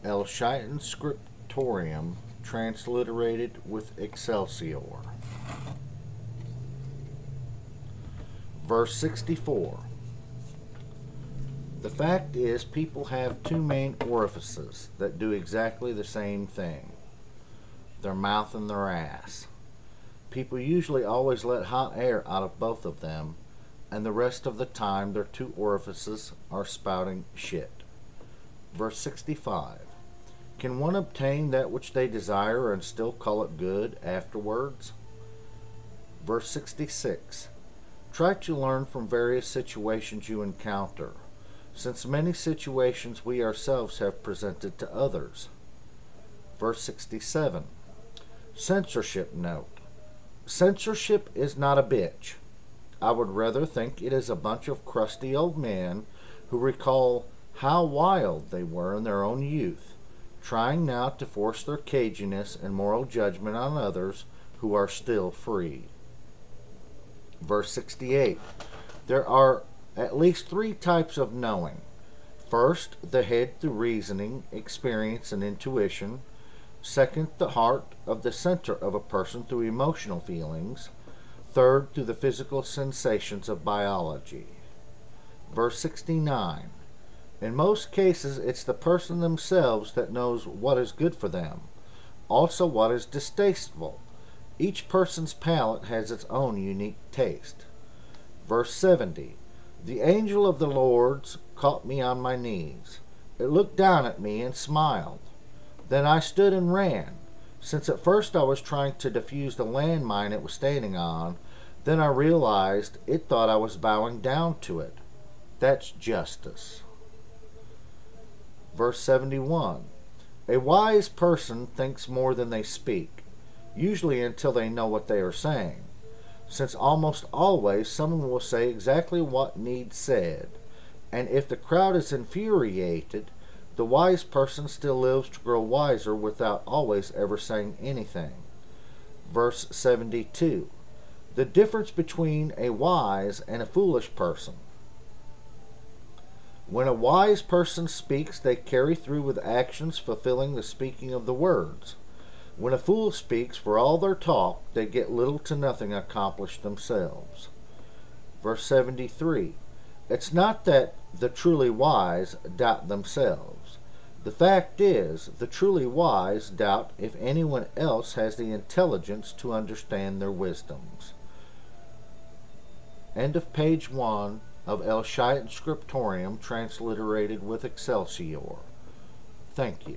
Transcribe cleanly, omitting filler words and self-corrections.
SHAITANS scriptorium transliterated with Excelsior. Verse 64. The fact is, people have two main orifices that do exactly the same thing: their mouth and their ass. People usually always let hot air out of both of them, and the rest of the time their two orifices are spouting shit. Verse 65. Can one obtain that which they desire and still call it good afterwards? Verse 66. Try to learn from various situations you encounter, since many situations we ourselves have presented to others. Verse 67. Censorship note. Censorship is not a bitch. I would rather think it is a bunch of crusty old men who recall how wild they were in their own youth, trying now to force their caginess and moral judgment on others who are still free. Verse 68. There are at least three types of knowing. First, the head through reasoning, experience, and intuition. Second, the heart of the center of a person through emotional feelings. Third, through the physical sensations of biology. Verse 69. In most cases, it's the person themselves that knows what is good for them, also what is distasteful. Each person's palate has its own unique taste. Verse 70. The angel of the Lord's caught me on my knees. It looked down at me and smiled. Then I stood and ran, since at first I was trying to defuse the landmine it was standing on. Then I realized it thought I was bowing down to it. That's justice. Verse 71. A wise person thinks more than they speak, usually until they know what they are saying, since almost always someone will say exactly what needs said, and if the crowd is infuriated, the wise person still lives to grow wiser without always ever saying anything. Verse 72. The difference between a wise and a foolish person. When a wise person speaks, they carry through with actions fulfilling the speaking of the words. When a fool speaks, for all their talk, they get little to nothing accomplished themselves. Verse 73. It's not that the truly wise doubt themselves. The fact is, the truly wise doubt if anyone else has the intelligence to understand their wisdoms. End of page 1 of SHAITANS scriptorium transliterated with Excelsior. Thank you.